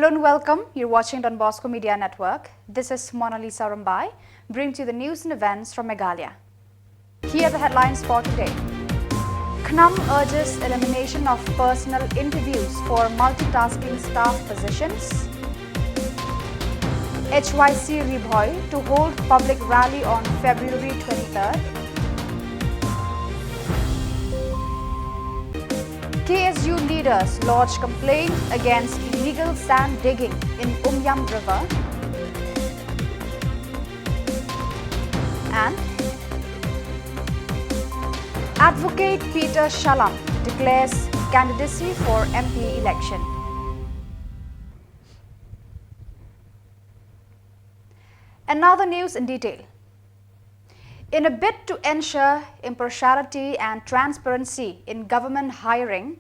Hello and welcome. You're watching Don Bosco Media Network. This is Mona Lisa Rambai, bringing to you the news and events from Meghalaya. Here are the headlines for today. KNUM urges elimination of personal interviews for multitasking staff positions. HYC Ribhoi to hold public rally on February 23rd. KSU leaders lodge complaint against illegal sand digging in Umyam River. And Advocate Peter Shillong declares candidacy for MP election. And now the news in detail. In a bid to ensure impartiality and transparency in government hiring,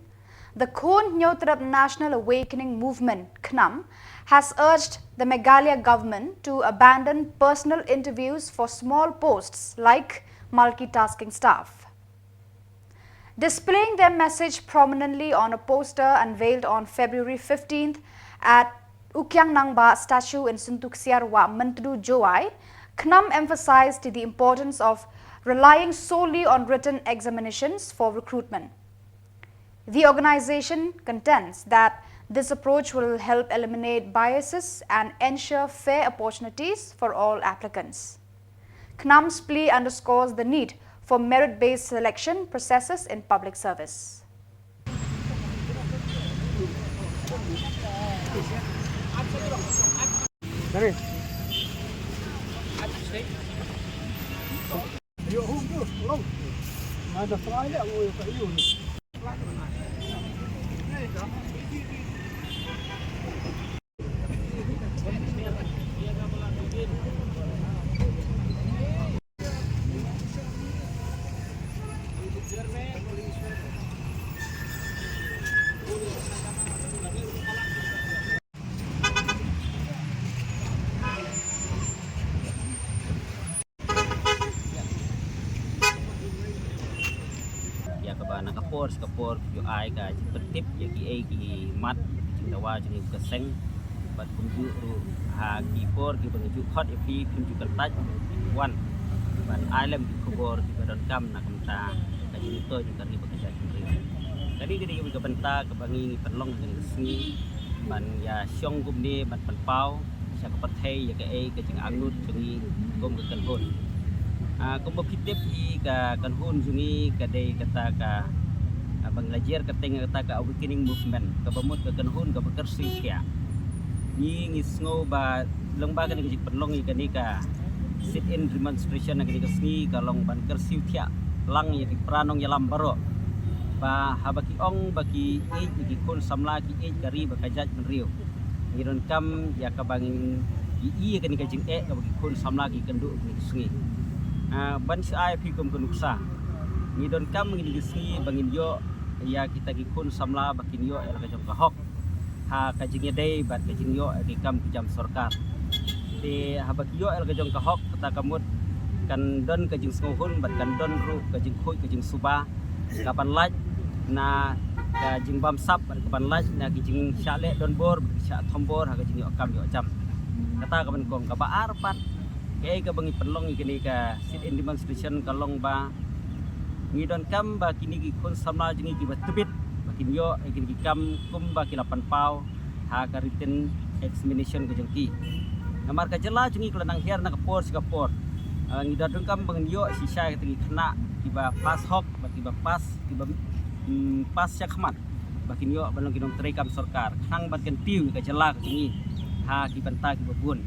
the Khon Nyotrap National Awakening Movement KNUM has urged the Meghalaya government to abandon personal interviews for small posts like multitasking staff. Displaying their message prominently on a poster unveiled on February 15th at Ukyang Nangba statue in Suntuksiarwa, Mentru Joai, KNUM emphasized the importance of relying solely on written examinations for recruitment. The organization contends that this approach will help eliminate biases and ensure fair opportunities for all applicants. KNUM's plea underscores the need for merit-based selection processes in public service. Khubor yo ai ka tertib ya ki mat cintawa jenis keseng bat kunju ha Khubor ki penju khot epi kunju kertaj wan ban alam ki Khubor ki badan kam na kamta ka jenis to juga ni bekerja sendiri tadi kita ke benta ke bangi penlong dengan sini ban ya syong gum ni ban penpau sya ke pathai ya ke jing angut jengi gum ke kanhun gum bukitip I ka kanhun jengi ka dei kata ka banglajer kateng kata ka awakening movement ka bamut ka kanhun ka bekersi kya ni ngisngo ba longba ka ni penlong I kani ka sit in demonstration ka ni ka sni ka long ban kersi kya lang ya di pranong yalam baro ba habaki ong baki ki kon samla ki kari bakajat menriu ngiron kam ya ka bangin I ka ni ka jing ka baki kon samla ki kendu ni sni ban sai pi kum kunuksa ngidon kam ngini sni bangin yo ya kita gikun samla bakin yo el kajong kahok ha kajing dei bat kajing yo di kam jam sarkar di habak yo el kajong kahok kata kamut kan don kajing sngohun bat kan don ru kajing khoi kajing suba kapan laj na kajing bamsap bat kapan laj na kajing syale don bor sya thombor ha kajing yo kam yo jam kata kapan kong ka ba arpat ke ka bangi penlong ikini ka sit in demonstration kalong ba ngidon kam ba kini ki kon samla jengi ki batubit bakin yo kini ki kam kum ba ki 8 pau ha ka written examination ke jengki namar ka jela jengi kelanang her na kapor sikapor ngidon kam bang yo sisa ki kena ki ba pas hok ba ki ba pas syakmat bakin yo balong kidong tre kam sarkar khang ban kan tiu ka jela ka jengi ha ki banta ki babun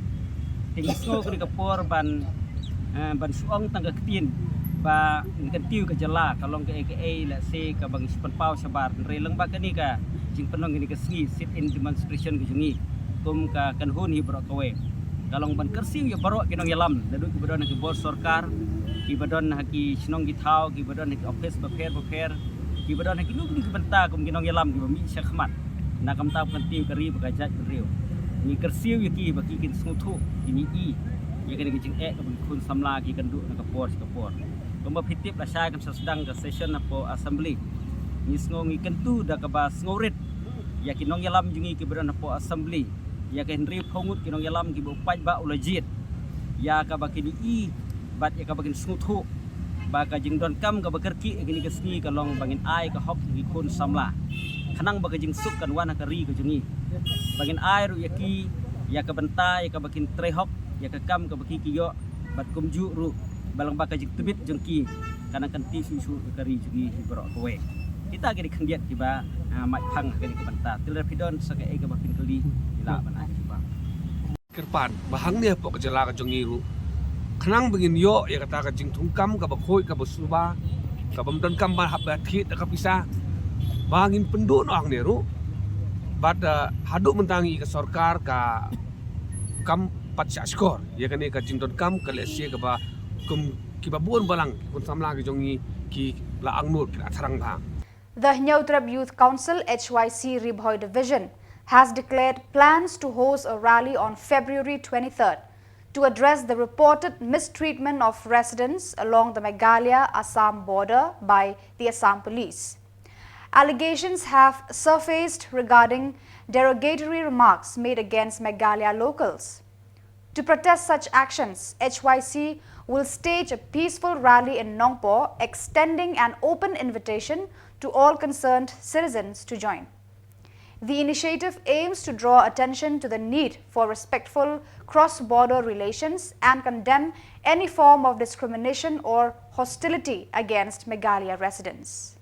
tingso ki kapor ban suong tangga ketin ba ngikan tiu ka jala kalong ke la se ka bang sipan pau sabar releng ba kani ka jing penong ini ka sngi sit in demonstration ke jungi kum ka kanhun hi bro kawe kalong ban kersiu ya baro kinong yalam dadu ki badon ki bor sarkar ki badon ki sinong ki thau ki badon ki office bapher ki badon ki lu ki benta kum kinong yalam ki mi syakmat na kam ta kan tiu kari ba kajat riu ni kersiu ya ki ba ki kin smuthu ini ya kani ki jing ka bang kun samla ki kandu na kapor Kumba pitip la syai kam sedang ke session apo assembly ni sngongi kentu da ka ba sngorit ya kinong yalam jungi ki badan apo assembly ya ke Henry Pongut kinong yalam ki bupai ba ulajit ya ka bakini I bat ya ka bakin snuthu ba ka jing don kam ka bakerki gini ke sni ka long bangin ai ka hop gi kun Samla khanang ba ka jing suk kan wana ka ri ka jungi bangin ai ru yaki ya ka bentai ya ka bakin trehok ya ka kam ka baki ki yo bat kumju ru balang ba ka jing tebit jengki kanang kan ti su ka ri jungi bro kowe kita gini kendiat tiba mai phang gini ke benta tilar pidon sa ka e ka bakin kali ila bana tiba kerpan bahang ne pok jela ka jongiru khnang bengin yo ya kata ka jing thungkam ka bakhoi ka basuba ka bamdon kam ba hab khit ka pisa bangin penduk no ang neru bad haduk mentangi ka sarkar ka kam patsa skor ya kane ka jing don kam ka lesia ka ba kum ki babun balang kun Samla ki jongi ki la angnur ki atharang bang. The Nyautrab Youth Council HYC Ribhoi Division has declared plans to host a rally on February 23rd to address the reported mistreatment of residents along the Meghalaya-Assam border by the Assam police. Allegations have surfaced regarding derogatory remarks made against Meghalaya locals. To protest such actions, HYC will stage a peaceful rally in Nongpo, extending an open invitation to all concerned citizens to join. The initiative aims to draw attention to the need for respectful cross-border relations and condemn any form of discrimination or hostility against Meghalaya residents.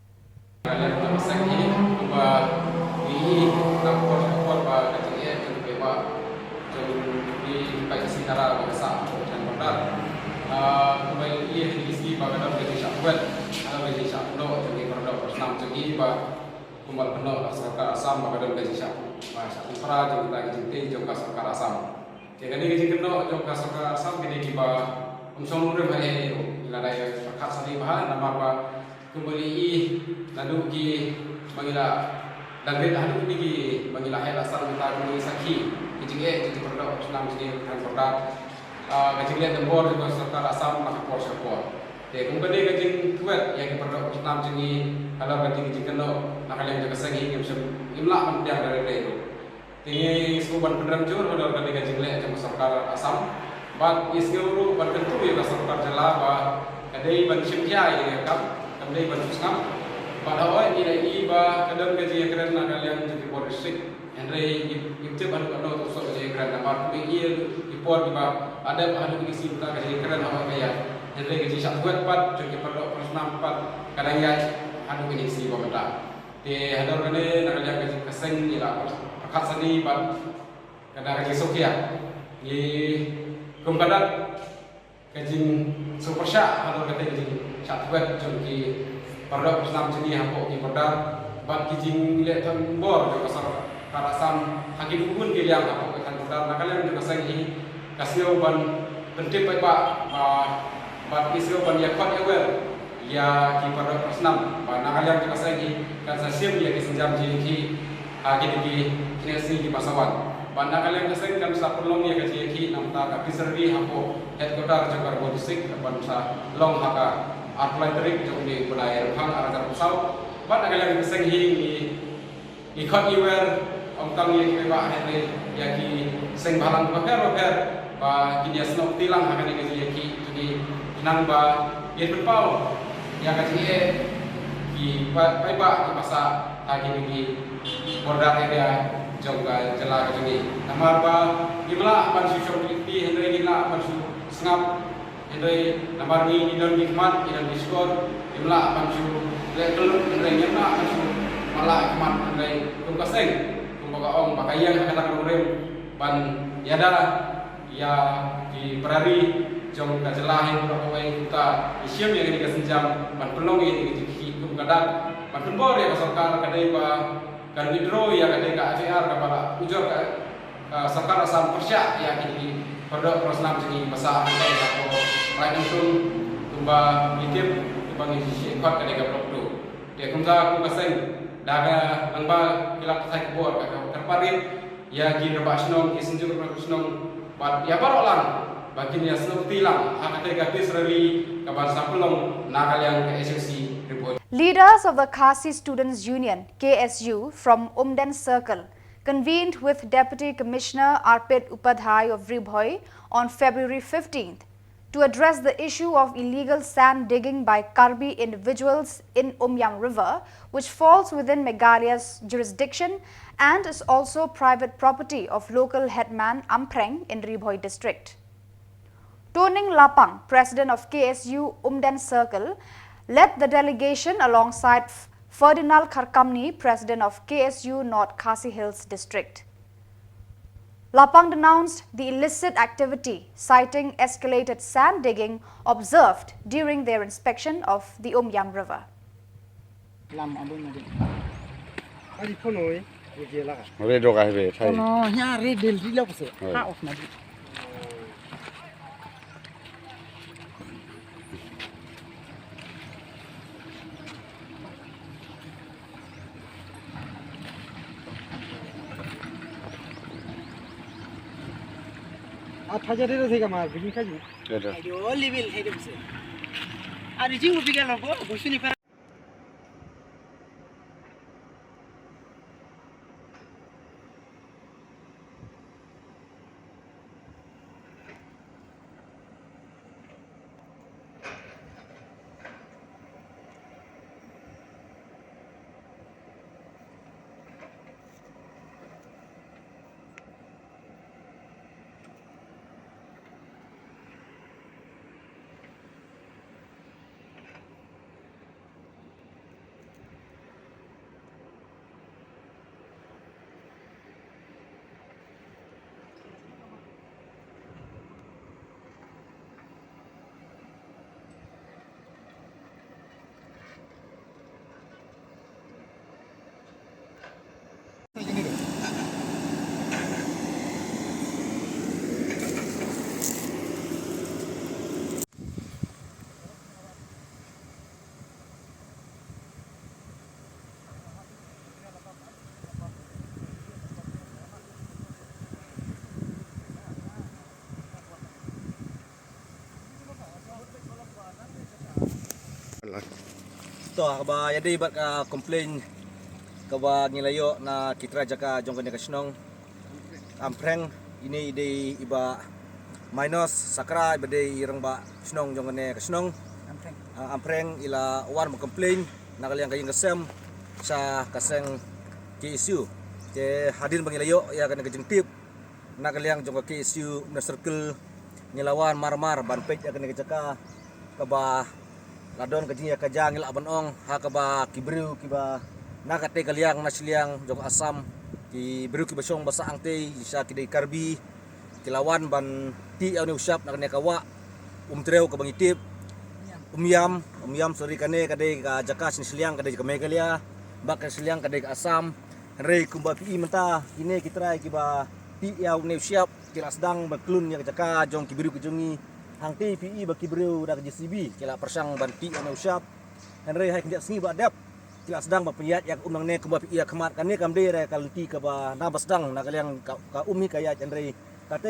Kumbal penuh sarkar Assam bagadan gaji syak, masa impra jeng kita jengti jengka sarkar Assam. Jadi gaji penuh jengka sarkar Assam kini kiba umsong urem hari itu, ila daya perkat sari bahan nama apa kembali lalu ki bangila dan beda hadu ki bangila hel asal kita kembali sakhi, jeng produk senam jeng kan produk gaji lihat tempor jengka sarkar Assam nak por sepor. Jadi kembali gaji kuat yang produk senam jeng kalau gaji keno nakalian jaga sangi yang imla mendiang dari itu. Tinggi sebuah beneran jur kalau gaji gaji lek jeng sarkar Assam. Bang isguru ban tentu ya Khuborjylla ba kadai ban simja ya kam kadai ban susngam. Pada awal ini ba kadang gaji keren nakalian jadi polisi. Henry itu anu tusuk gaji keren nama iya dipor di ba ada anu isi kita gaji keren awal kaya. Henry gaji satu buat pat jadi produk persnam pat kadang ya anu ini isi ba mata. Di hadar kene nakalian gaji keseng ila perkat sani ban kadang gaji sokia. Di kumkadat kajing supersya atau kata kajing catwet jadi produk persnam sini hampok di produk bat kajing lihat bor juga pasar Assam hakim pun kiliang hampok kan produk nakalian juga sangi kasih ban penting baik bat kisah ban yakot awal ya di produk persnam nakalian juga sangi kan sasim ya disenjam jadi di kinesi di pasawan. Banda kalian keseng kan sa perlong ya gaji ki namta ka piserdi hapo headquarter jagar bodisik ban sa long haka artillery jong di budaya hang arajar pusau banda kalian keseng hi ikot iwer ongtang ye ki ba hete ya ki seng balang paper ba ki dia snok tilang haka ni gaji ki jadi inang ba ye berpau ya gaji ki ba ki masa lagi ni border area jongga jela kini nama ba imla ban susung pilih hendai imla ban su sengap hendai nama ni idon hikmat idon diskor imla ban su lekel hendai imla ban su malah hikmat hendai kumkaseng kumbaga ong bakayang kata kurem ban yada ya di perari jong kajela hin berapa kita isyam yang ini kesenjam ban pelong ini kumkadat ban pembor ya pasal kadai ba kan withdraw ya ketika AFR kepada ujur sarkar Assam persya ya kini produk prosnam sini besar atau lain itu tumba litip tumba ngisi ikut ketika blok dia kumza kumaseng daga langba kilap saya Khubor terparit ya kini rebak senong kisenjuk rebak senong buat ya barolang baginya senong tilang ketika Israeli kepada pelong nakal yang ke SUC report. Leaders of the Khasi Students Union, KSU, from Umden Circle convened with Deputy Commissioner Arpit Upadhyay of Ribhoi on February 15th to address the issue of illegal sand digging by Karbi individuals in Umyam River, which falls within Meghalaya's jurisdiction and is also private property of local headman Ampreng in Ribhoi district. Toning Lapang, president of KSU Umden Circle, led the delegation alongside Ferdinand Kharkamni, president of KSU North Khasi Hills district. Lapang denounced the illicit activity, citing escalated sand digging observed during their inspection of the Umyam River. To ba yadi bat ka complain ka ba ngilayo na kitra jaka jong kanya kasnong ampreng ini ide iba minus sakra bade irang ba snong jong kanya kasnong ampreng ila wan mo complain nakaliang kayong kasem sa kaseng KSU ke hadir bangilayo ya kanya kajeng tip nakaliang jong KSU na circle ngilawan marmar ban Peit ya kanya jaka ka ba ladon kajing ya kajang ila abanong hakaba kibriu kiba nakate kaliang nasliang jong asam ki briu kiba syong basa angte isa kidai karbi kilawan ban ti awni usap nakane kawa umtreu ka bangitip umyam sorry kane kadai ka jakas nisliang kadai ka Meghalaya bak nisliang kadai ka asam rei kumba pi menta kine kitrai kiba ti awni usap kila sedang baklun ya jaka jong kibriu kijongi hang TPI baki beriu dak JCB kila persang banti ana usap henry hai kendak sengi badap kila sedang bapiyat yak umang ne ke bapi ia kemat kane kamde re kalti ke ba nabas dang nak kaliang ka umi kaya henry kate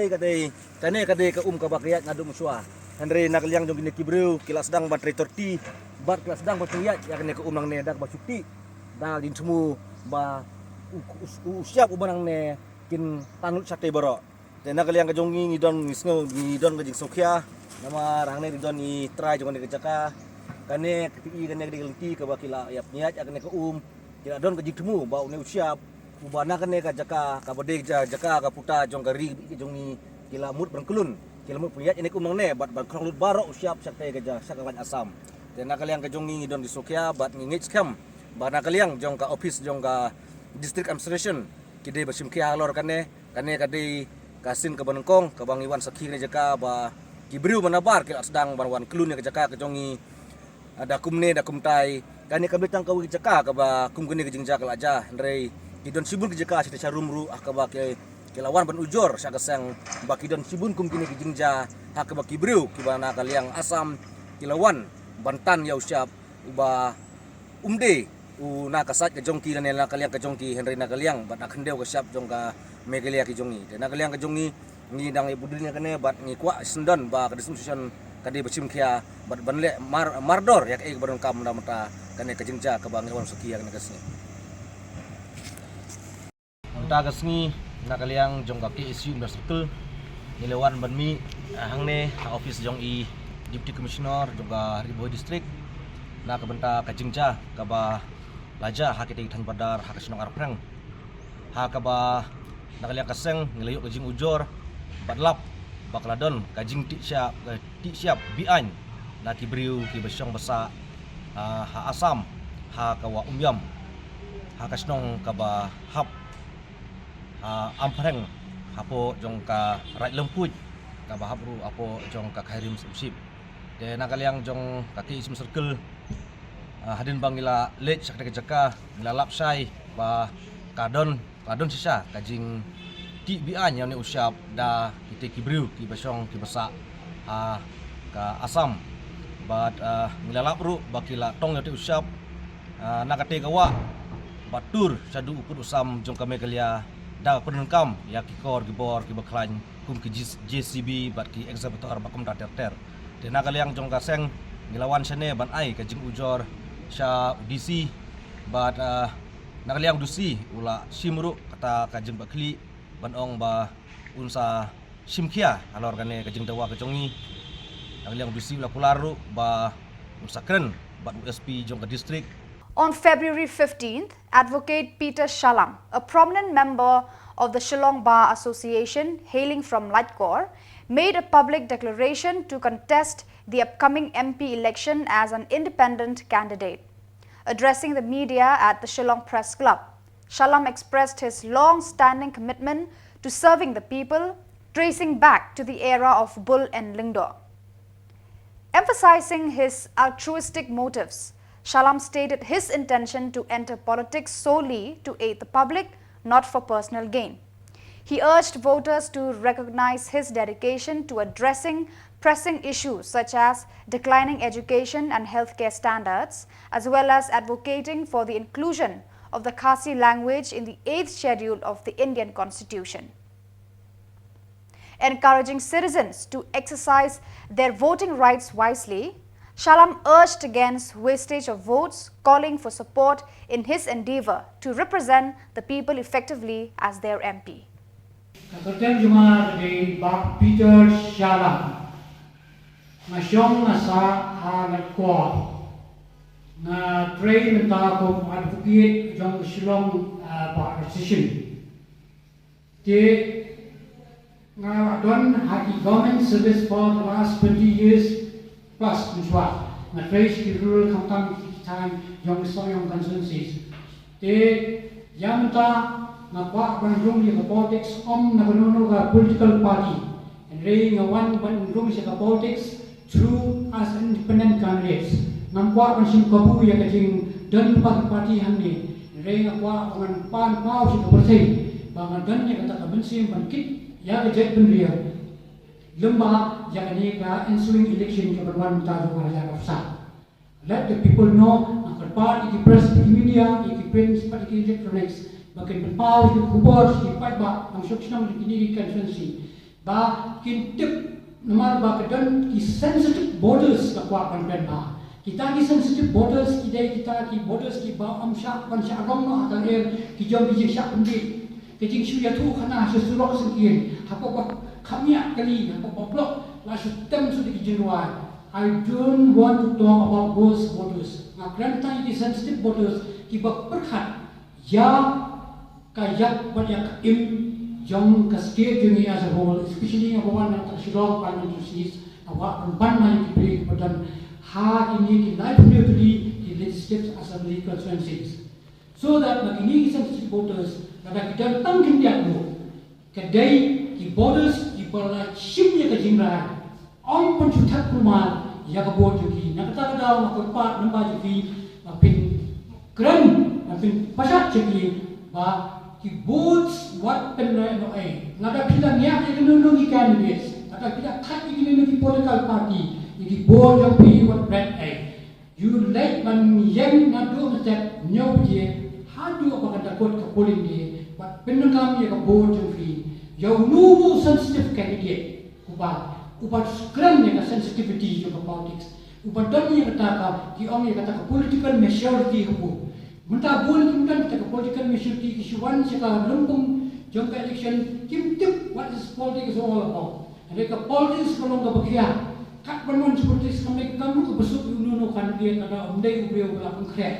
kane kade ka ka bakiyat ngadu muswa henry nak kaliang jong ki beriu kila sedang ban torti bat kila sedang bapiyat yak ne ke umang ne dak bacukti dal din semu ba usap ubanang ne kin tanut sate borok dan nak kaliang kajongi ngidon kajing sokia nama rangne di don i try jong ne kejaka kane KPI kane di kelti ke bakila ya niat kane ke kila don kajing temu bau ne usiap ubana kane kajaka ka bode jaka ka puta jong gari jong ni kila mut berkelun kila mut puyat ini kumang ne bat krong lut baro usiap sakte keja sakawan asam dan nak kaliang kajongi ngidon di sokia bat ngit scam bana kaliang jong ka office jong ka district administration kide basim kia lor kane kade kasin ke Banengkong ke Bang Iwan Sakhi ne jaka ba kibriu manabar kila sedang banwan kelun ke jaka ke jongi ada kumne da kumtai kani kami tang kawi jaka ke ba kum kene ke jingja kala aja ndrei kidon sibun ke jaka sita rumru ka ba ke kilawan ban ujor sa kasang ba kidon sibun kum kene ke jingja ha ke ba kibriu ki bana kaliang asam kilawan bantan ya usyap ba umde na kasat ke jongki na kaliang ke jongki henry na kaliang bat akhendeu ke syap jong ka Meghalaya ki jongi dan kaliang ke jongi ni dang ibudilnya kene bat ni kwa sendon ba ka disumusan kadi besim kia bat banle mardor yak e baron kam na mata kane ke jengja ke bang Iwan Sakhi kane kasni benta gasngi nakaliang jong kaki isu circle nilewan banmi hangne office jong i Deputy Commissioner juga Riboy District na kabenta kajingja kaba laja hakite than badar hakasnong arprang ha kaba nakaliang kaseng nilayo kajing ujor badlap bakladon kajing ti siap bian na kibriu ki besyong basa ha asam ha kawa umyam ha kasnong kaba hap ampreng hapo jong ka right lemput ka bahabru apo jong ka khairim sip de nakaliang jong kaki isim circle hadin bangila lech sakde jaka ngila lapsai ba kadon sisa kajing ti bian yang ni usyap da kite kibriu ki basong ki basa ka asam bat ngila lapru bakila tong yati usyap nakate kawa batur sadu ukur usam jong ka Meghalaya da penengkam ya Khubor ki baklan kum ki JCB bat ki executor bakum da ter de nakaliang jong kaseng ngilawan sene ban ai ka jing ujor sha DC bat nakaliang dusi ula simru kata ka jing bakli ban ong ba unsa simkia alor kane ka jing dawa ka jongi nakaliang dusi ula kularu ba unsa kren bat USP jong ka district. On February 15th, Advocate Peter Shillong, a prominent member of the Shillong Bar Association hailing from Lightcore, made a public declaration to contest the upcoming MP election as an independent candidate. Addressing the media at the Shillong Press Club, Shillong expressed his long-standing commitment to serving the people, tracing back to the era of Bull and Lingdor. Emphasizing his altruistic motives, Shillong stated his intention to enter politics solely to aid the public, not for personal gain. He urged voters to recognize his dedication to addressing pressing issues such as declining education and healthcare standards, as well as advocating for the inclusion of the Khasi language in the 8th schedule of the Indian Constitution. Encouraging citizens to exercise their voting rights wisely, Shillong urged against wastage of votes, calling for support in his endeavor to represent the people effectively as their MP. Katertem Juma de Bak Peter Shillong, Mashong Nasa Halakwa, Na train Mentako advocate Jong Shillong Association. They done had government service for the last 20 years. Plus, Mishwa, na trace the rural county time young soyong constituencies. They Yamta, na kwa bandung the politics na banuno political party, and raising a one bandung the politics through as independent candidates. Namkwa bansim kabu ya kajing dan party hanne, raising a kwa bangan pan pau si kaberthei, bangan dan ya kata kabensim bankit ya kajek benriya. Lemba yakni ka ensuing election ke berwan tajuk raja kapsa. Let the people know akan part di press di media di print seperti electronics bagian berpau di Khubor di Peit ba ang suksnam di kini constituency ba kintip nomor ba kedan ki sensitive borders ka kwa kan ba kita ki sensitive borders kita ki borders ki ba amsha ban sha agam no akan ki jom di sha pundi kecing suya tu kana sesurok sekian apa ba kami kali apa blok la sistem sudah dijenuai. I don't want to talk about those borders. Nah, kerana ini sensitive borders kiba perhat ya kayak banyak im jong ka state jong as a whole, especially yang bawa nak Shillong parliamentary awak perban mai diberi kepada ha ini ki lively di legislative assembly constituencies. So that begini sensitive borders kada kita tangkin dia dulu. Kedai di borders di bawah shipnya ke jingrai, orang pun cutak rumah ya ke bawah juga. Nak kata kata nak berpat nampak juga, pin keren, pin pasat juga, bah di boats what penai no nak ada kita niat yang nunung ikan bias, nak ada kita kat ikan nunung political party, di board yang pi what bread you like man yang nado macam nyau je, hadu apa kata kot ke polling dia, but penengkam ya ke board yang pi. Yang nunggu sensitive candidate, ubat skram yang sensitivity juga politics, ubat dan yang kata ki orang yang kata political maturity hukum, Mentah boleh kemudian kita political maturity isuan sekarang lempung jangka election kim tip what is politics all about. Mereka politics kalau nggak berkhianat, kat benon seperti kami kamu kebesuk ununo kandidat ada umdai ubrio belakang kret.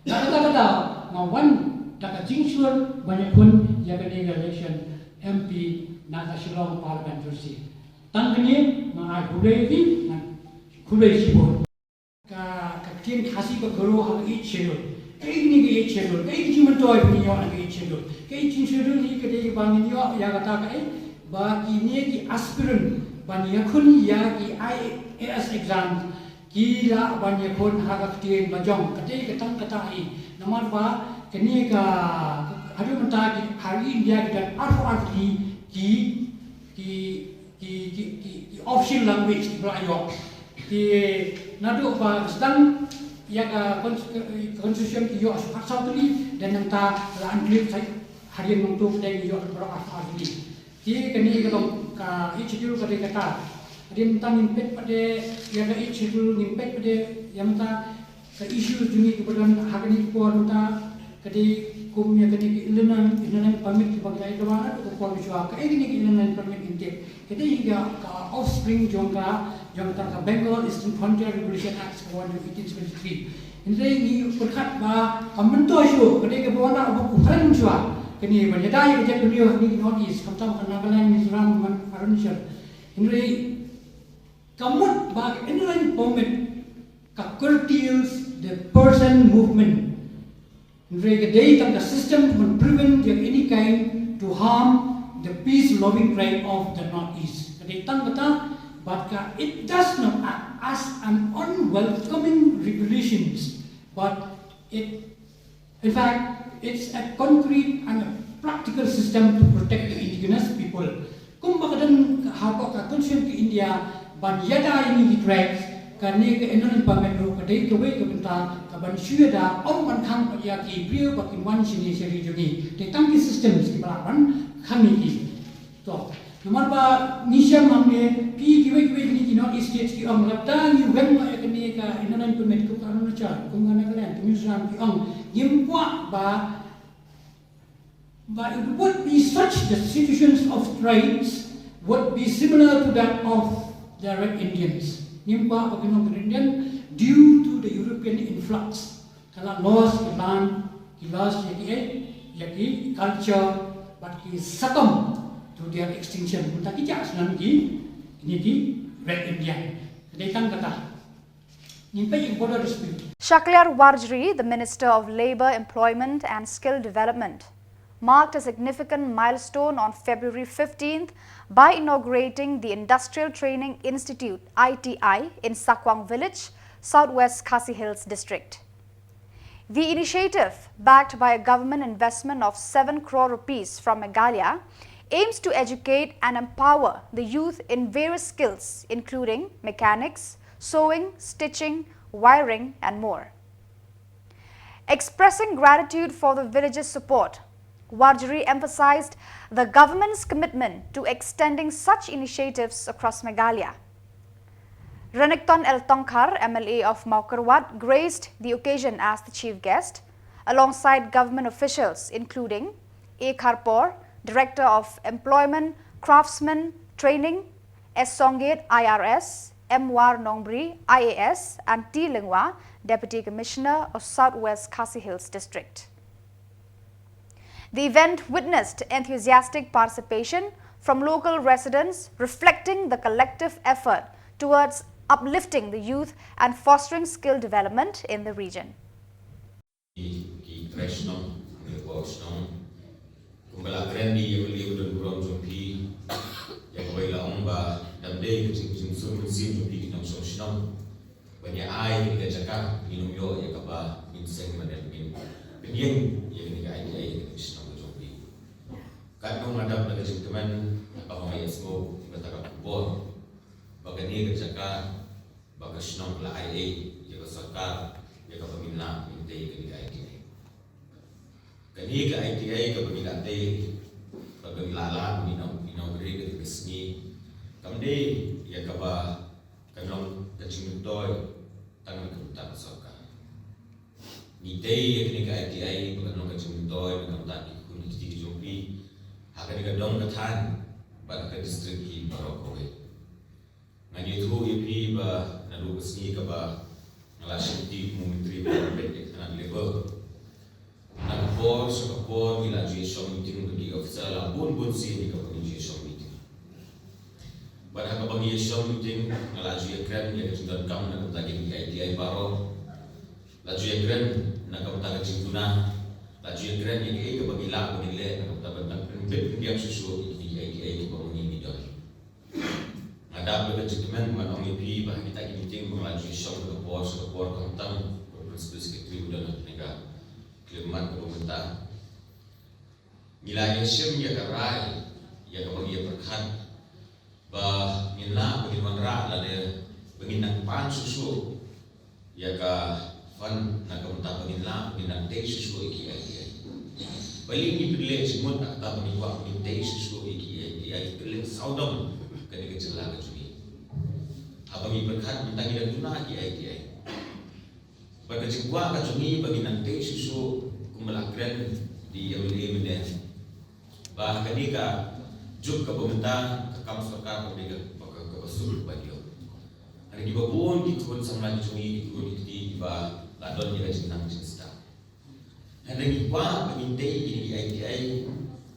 Kata-kata ngawan dapat jingsur banyak pun jaga election MP nak Shillong Parliament kursi. Tangkini mengai Khuborjylla dan Khuborjylla. Katin khasi bergeru hal schedule. Kayak ini schedule. Kayak cuma toy punya orang schedule. Kayak schedule ni kedai bangin yo ya kata bagi ni ki aspirant banyak kun ya ki IAS exam kila banyak pun harap tien bajong kedai ketang katai. Nomor ba kini ka ada mentah hari India kita arti ki official language belajar. Di nado ba sedang ya konstitusi yo asal tuli dan nanta laan klip harian untuk dan yo berapa ahli. Di kini kalau ka ichidul pada kata dia tentang impact pada ya ka ichidul impact pada yang ta ka isu jungi kebetulan hari ini kuar ta kadi kumnya kadi ilanan pamit sebagai doa atau kuar biswa ka ini ilanan pamit intip. Kita hingga ka offspring jongka ka Bengal Eastern Frontier Regulation Act 1873. Ini berkat baamentu isu kadi ke bawah nak buku keren jua. Kini banyadai kerja dunia ni North East, kampung Nagaland, Mizoram, Arunachal. Ini kamut bag inline permit ka curtails the person movement. Ini kedai tentang system to prevent any kind to harm the peace-loving tribe of the North East. Kedai tentang kata, but it does not act as an unwelcoming regulations, but it, in fact, it's a concrete and a practical system to protect the indigenous people. Kung bakadan hapa ka konsen ke India ban yada ini tracks karne ke enon pamelo kadai ke we ke benta ka ban syuda om ban khang ya ki brio bakin wan sini seri jungi de tangki system si balaban khami ki to nomor ba nisha mamne pi ki we ni not states ki om lapta ni wen ma ya kene ka enon permit ku kanon cha kung ngana kalen Mizoram ki om yimpwa but it would be such the situations of tribes would be similar to that of direct Indians. Nimpa Baginong Indian due to the European influx. Kala lost the land, he lost yaki culture, but he succumbed to their extinction. Punta kita senang ini di Red Indian. Kedaikan kata. Nimpa yang border dispute. Shaklyar Warjri, the Minister of Labour, Employment and Skill Development, marked a significant milestone on February 15th by inaugurating the Industrial Training Institute ITI in Sakwang Village, Southwest Khasi Hills District. The initiative, backed by a government investment of 7 crore rupees from Meghalaya, aims to educate and empower the youth in various skills including mechanics, sewing, stitching, wiring and more. Expressing gratitude for the village's support, Warjri emphasized the government's commitment to extending such initiatives across Meghalaya. Ranekton El Tongkhar, MLA of Maukarwat, graced the occasion as the chief guest, alongside government officials including A. Khubor, Director of Employment, Craftsman Training, S. Songit, IRS, M. War Nongbri, IAS, and T. Lingwa, Deputy Commissioner of Southwest Khasi Hills District. The event witnessed enthusiastic participation from local residents, reflecting the collective effort towards uplifting the youth and fostering skill development in the region. Kami menghadap dengan teman abang ayah semua bertakap Khubor, bagani kerjakan bagai Shillong la IA, jaga sarkar, jaga peminat mintai ke ITI. Kani ke ITI ke peminat bagai lalat minau beri ke resmi. Kami ya kaba kanong kacing toy tangan kebutuhan sarkar. Mitei yakni ka ITI bukan nong kacung toy dengan tak ikut di jombi akan ka dong kathan pada ka distrik hi Barokoi ngani tu ipi ba nalu kesni ka ba ngalasih di menteri Peit tanah level nak Khubor Khubor mila ji shom meeting bagi officer la bun si ni ka bagi shom meeting pada ka bagi shom meeting ngalasih kran ya kejutan kam nak tagi ITI Baro laju yang keren nak kamu tak kecil tuna, laju yang keren yang ke bagi lah bagi le nak kamu tak bentang pembet dia susu di bangun ini dah. Ada beberapa teman orang ini bah kita meeting mengalami shock ke Bosco kamu tahu prinsip sekretari udah nak negara kelemat ke pemerintah. Nilai sim ya kerai ya bagi berkat bah nilai bagi manra lah dia bagi nak pan susu ya ke fan nak kamuta pangila pinang day susu iki ay paling ni pile semut tak ta paniwa ni day susu iki ay pile saudam kani kecela kecui abang ni berkat mentang ida tuna iki ay pada cingwa kecui bagi nang day susu kumelakren di awli menen bah kani ka juk ke pemerintah ke kam sarkar ke basul bagio hari di babun ikut Samla kecui ikut di ba ladon dia jenang cinta. Hari apa pengintai ini ITI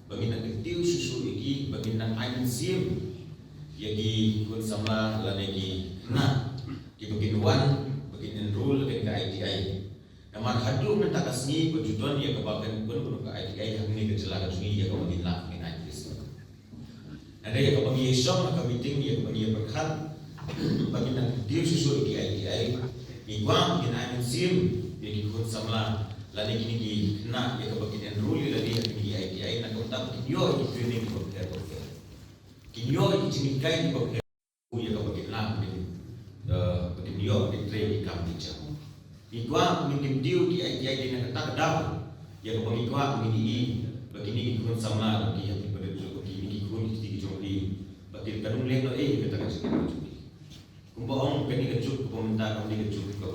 bagi nak ketiu susu lagi bagi nak ainsim jadi kun sama lagi na di bagian wan bagian enroll ke ITI. Nama hadu minta kasih berjuduan ya kebagian kun ke ITI hari ini kecelakaan sunyi ya kebagian lah dengan ITI. Ada yang kebagian Shillong nak meeting ya kebagian berkat bagi nak ketiu susu lagi ITI. Igwang kina sim yaki kun Samla lani kini ki na ya kabagian ruli lani kini ITI na kota kinyo ki training ko kaya kinyo ki chinikai ko kaya ya kabagian la kini yo di training kam teacher igwang kini diu ki ITI di na kata daw ya kabagian igwang kini begini ki kun Samla lagi yang pada kini ki kun ki jombi batil kanung leno kata kasi kumbaong kani kejuk pemerintah kami kejuk ke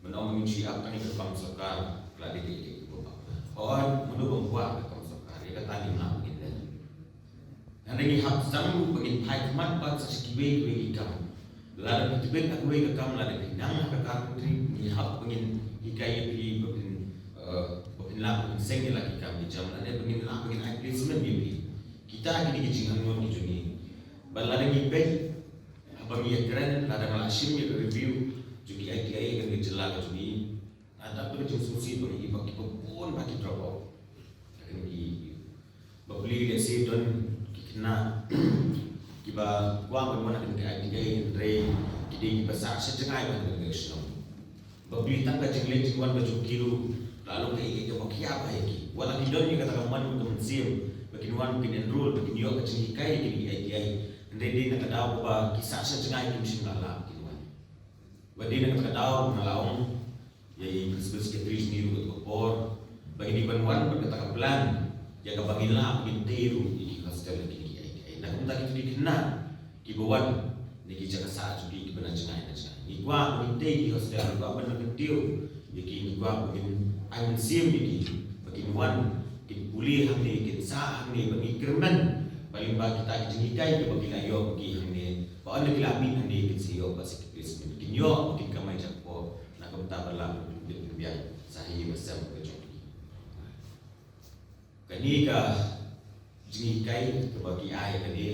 menong menci apa ni ke pamsakar keladi di bawah. Orang mendukung kuat ke pamsakar ia kata ni nak begini. Yang ini hak sang begini hai kemat bat sekibe bagi kamu. Lalu tibet aku ke kamu lalu nang ke country ni hak begini hikai pi begini begini lah begini seng lagi kami jam lalu begini lah begini placement ni kita ini kecing hangon di sini. Balada ni Peit bagi yang keren ada malasim yang review juga ITI yang gejala kecuni ada berjumpa bagi bagi pun bagi drop akan di beli lesi don kena kiba kuang bermana dengan ITI Andre jadi besar secengai dengan Shillong beli tangga jengleng cuman baju kilo lalu ke bagi apa lagi wala di don yang katakan man untuk mensim bagi nuan bikin enroll bagi new kecil kai di ITI Jadi nak tahu apa kisah secengai kimsin ngala kinuan. Badi nak tahu ngalaong yai prinsip sekretari sendiri untuk Khubor bagi di Banwan berkata plan jaga bangila bintiru di hostel lagi ai. Nak minta kita dikena di bawan di jaga saat di benar cengai na cengai. Igwa binti di hostel igwa benar ketiu yaki igwa begin ai sim di bagi wan di pulih hamni kin sa hamni bagi kerman paling bagi kita jenikai ke bagi layo bagi hamne ba anda kilami hamne kinsiyo ba sekretari kinyo bagi kamai jakpo nak kemta berlaku biar sahih bersama kecuali kani ka jenikai ke bagi ai kani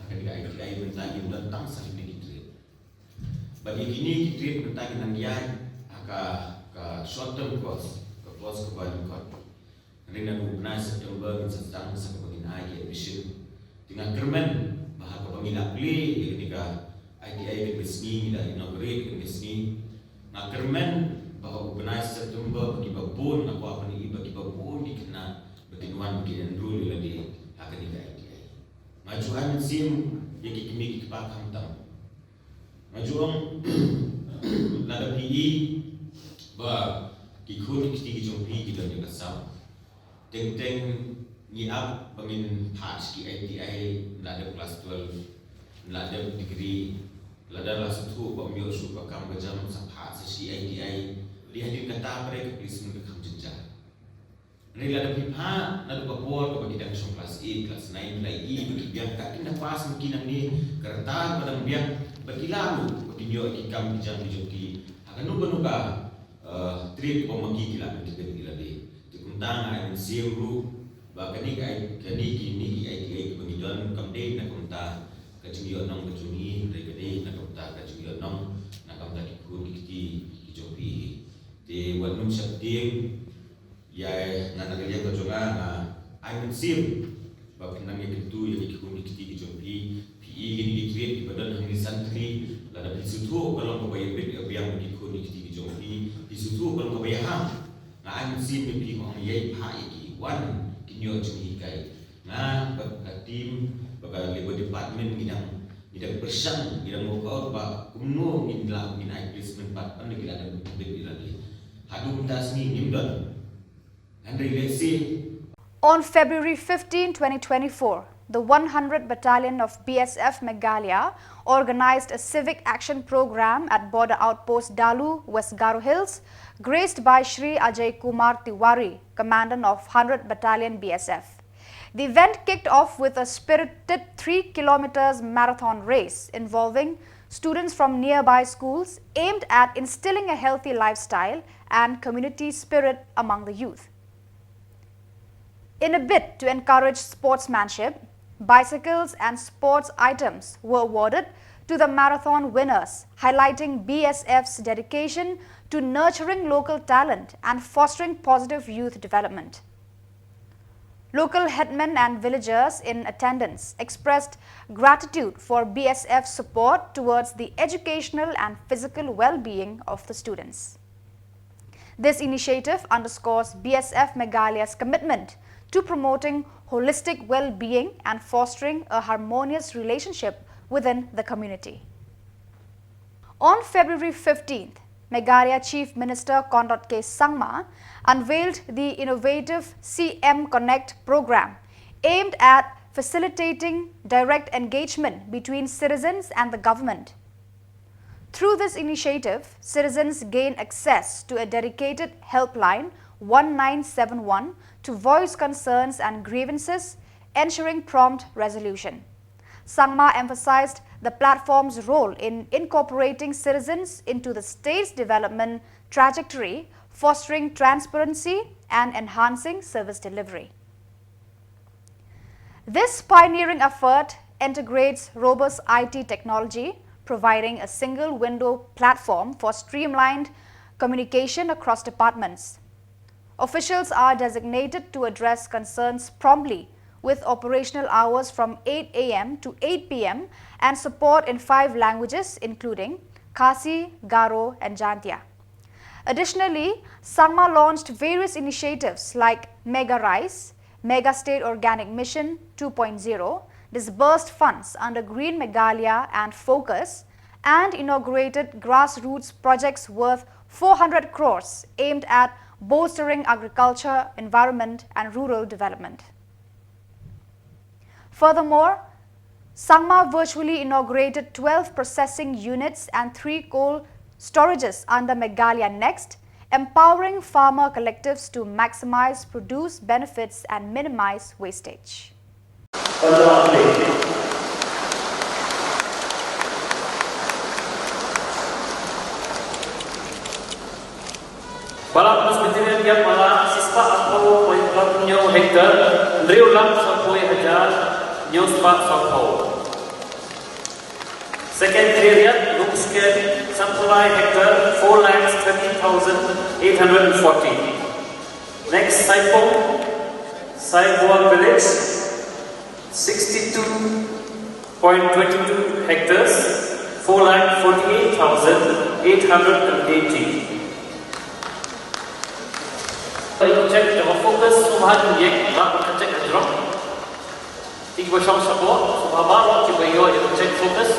akan dikai mentagi tentang sahih di bagi kini kita mentagi nang yai ka short term course ke course ke bagi kot ringan bulan September sedang sampai ai ke mission dengan kerman bahasa pemila beli ketika ITI ke bisni dan inaugurate ke bisni nak kerman bahwa organize September bagi babun aku apa ni bagi babun dikena bertinuan bagi enroll lagi akan di ITI majuan sim yang kimi kita pakam tam majuan nada PE bah kikut kiti jompi kita ni kasam teng ni up pengin pass di ITI ada kelas 12 ada degree ada lah satu pemio su pakam jam sampai sesi ITI Dia hadir kata mereka polis mereka kam jenjang. Rela ada pihak nak berbuat kepada kita yang kelas A, kelas 9, kelas E, bagi biang tak kena pas mungkin ni kereta pada biang bagi lalu bagi nyo ikam bijang bijoki. Akan nuka trip pemagi kila kita kila di. Tentang ayat siru bahkan ni kini ayat pengijuan kamdeng nak kumta kecungion nong kecungi dari kade nak kumta kecungion nong nak kumta kikun kiki kijopi. Di wanum sabding ya nana kalian kecunga na ayat sim bahkan nang itu yang kikun kiki kijopi PI gini dikreat di badan hangi santri lada bisutu kalau kebaya biang kikun kiki kijopi bisutu kalau kebaya ham na ayat sim pi ko ang yai pa iki wan kinyo chumi kai na tim baga labor department ngidang persang ngidang workout ba kumno ngidla min ai placement pat an gila dan gila di hadu tas ni nimdon and relasi. On February 15, 2024, the 100 Battalion of BSF Meghalaya organized a civic action program at border outpost Dalu, West Garo Hills, graced by Shri Ajay Kumar Tiwari, Commandant of 100 Battalion BSF. The event kicked off with a spirited 3 kilometers marathon race involving students from nearby schools aimed at instilling a healthy lifestyle and community spirit among the youth. In a bid to encourage sportsmanship, bicycles and sports items were awarded to the marathon winners, highlighting BSF's dedication to nurturing local talent and fostering positive youth development. Local headmen and villagers in attendance expressed gratitude for BSF's support towards the educational and physical well-being of the students. This initiative underscores BSF Meghalaya's commitment to promoting holistic well-being and fostering a harmonious relationship within the community. On February 15th, Meghalaya Chief Minister Conrad K. Sangma unveiled the innovative CM Connect program aimed at facilitating direct engagement between citizens and the government. Through this initiative, citizens gain access to a dedicated helpline 1971 to voice concerns and grievances, ensuring prompt resolution. Sangma emphasized the platform's role in incorporating citizens into the state's development trajectory, fostering transparency and enhancing service delivery. This pioneering effort integrates robust IT technology, providing a single window platform for streamlined communication across departments. Officials are designated to address concerns promptly, with operational hours from 8 a.m. to 8 p.m. and support in 5 languages including Khasi, Garo and Jantia. Additionally, Sangma launched various initiatives like Mega Rice, Mega State Organic Mission 2.0, disbursed funds under Green Meghalaya and Focus, and inaugurated grassroots projects worth 400 crores aimed at bolstering agriculture, environment and rural development. Furthermore, Sangma virtually inaugurated 12 processing units and 3 coal storages under Meghalaya Next, empowering farmer collectives to maximize produce benefits and minimize wastage. Balap material yang malah sispa atau nyo hektar, riulang sampai hajar nyo spa sampai. Second period, look scale supply hectare 4,13,840. Next Saipong village 62.22 hectares 4,48,880. Kalau cek dalam fokus sumahan yang nak cek ajrok, tiga belas sabot, sumahan kita yo yang cek fokus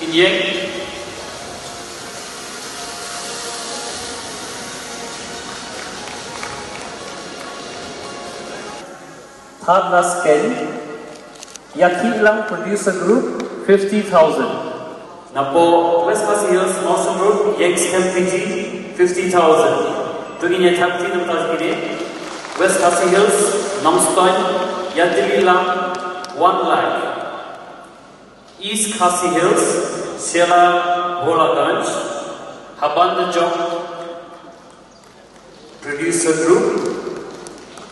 yang third last scale, Yakilang Producer Group 50,000. Napo West Hills Mountain Group Yanks MPG 50,000. Tuginya Tapti Namtazgiri, West Khasi Hills, Namstoin, Yadililang, 1 lakh. East Khasi Hills, Sela Bolaganj, Habanda Jong, Producer Group.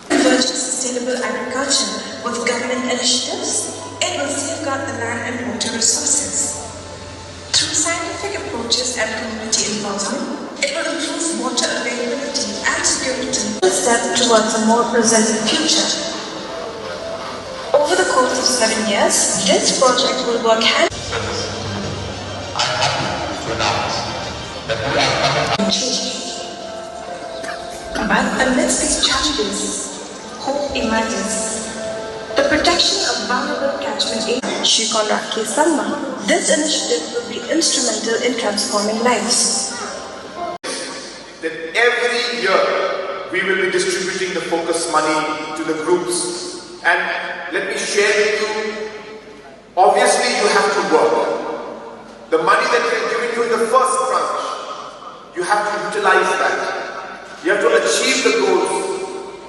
Converge to sustainable agriculture with government initiatives, it will safeguard the land and water resources. Through scientific approaches and community involvement, it will improve water availability and security. A step towards a more resilient future. Over the course of 7 years, this project will work hand I'm happy to announce that we are coming. But amidst these challenges, hope emerges. The protection of vulnerable catchment areas, Samla. This initiative will be instrumental in transforming lives. That every year we will be distributing the focus money to the groups. And let me share with you, obviously you have to work. The money that we are giving you in the first tranche, you have to utilize that. You have to achieve the goals.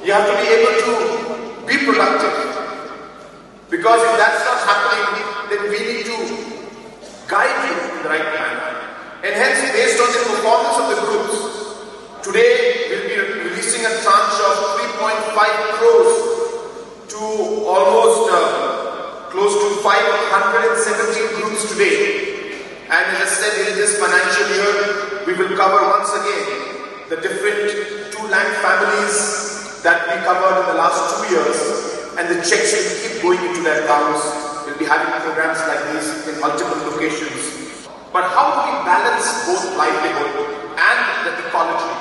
You have to be able to be productive. Because if that's not happening, then we need to guide you in the right manner. And hence, based on the performance of the groups, today we'll be releasing a tranche of 3.5 crores to almost close to 517 groups today. And as I said, in this financial year, we will cover once again the different 2 lakh families that we covered in the last 2 years, and the checks will keep going into their accounts. We'll be having programs like this in multiple locations. But how do we balance both livelihood and the ecology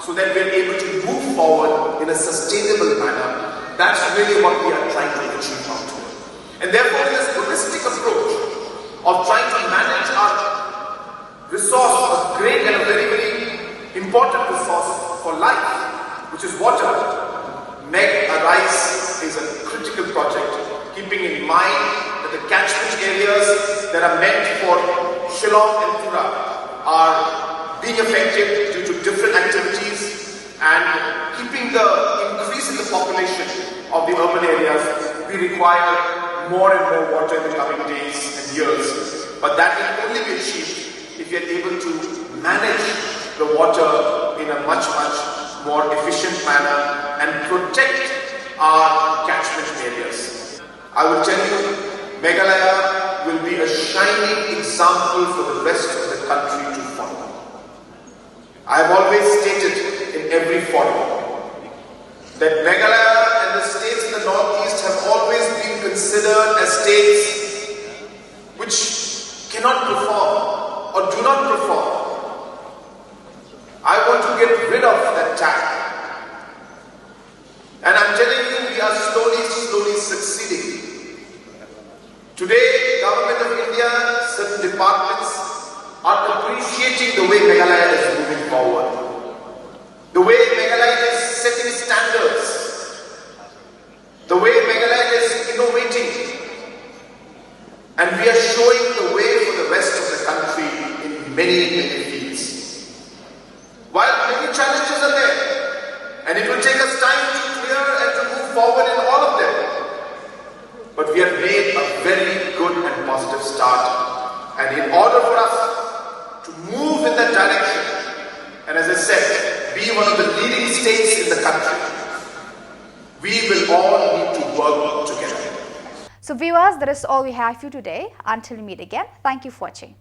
so that we're able to move forward in a sustainable manner? That's really what we are trying to achieve out here. And therefore, this holistic approach of trying to manage our resource, a great and a very, very important resource for life, which is water. Meghalaya is a critical project, keeping in mind that the catchment areas that are meant for Shillong and Tura are being affected due to different activities, and keeping the increase in the population of the urban areas, we require more and more water in the coming days and years. But that can only be achieved if we are able to manage the water in a much, much more efficient manner and protect our catchment areas. I will tell you, Meghalaya will be a shining example for the rest of the country to follow. I have always stated in every forum that Meghalaya and the states in the northeast have always been considered as states which cannot perform or do not perform. I want to get rid of that tag. And I'm telling you, we are slowly succeeding. Today, Government of India, certain departments are appreciating the way Meghalaya is moving forward. The way Meghalaya is setting standards. The way Meghalaya is innovating. And we are showing the way for the rest of the country in many, many fields. While many challenges are there, and it will take us time to clear and to move forward in all of them, but we have made a very good and positive start. And in order for us to move in that direction, and as I said, be one of the leading states in the country, we will all need to work together. So viewers, that is all we have for you today. Until we meet again, thank you for watching.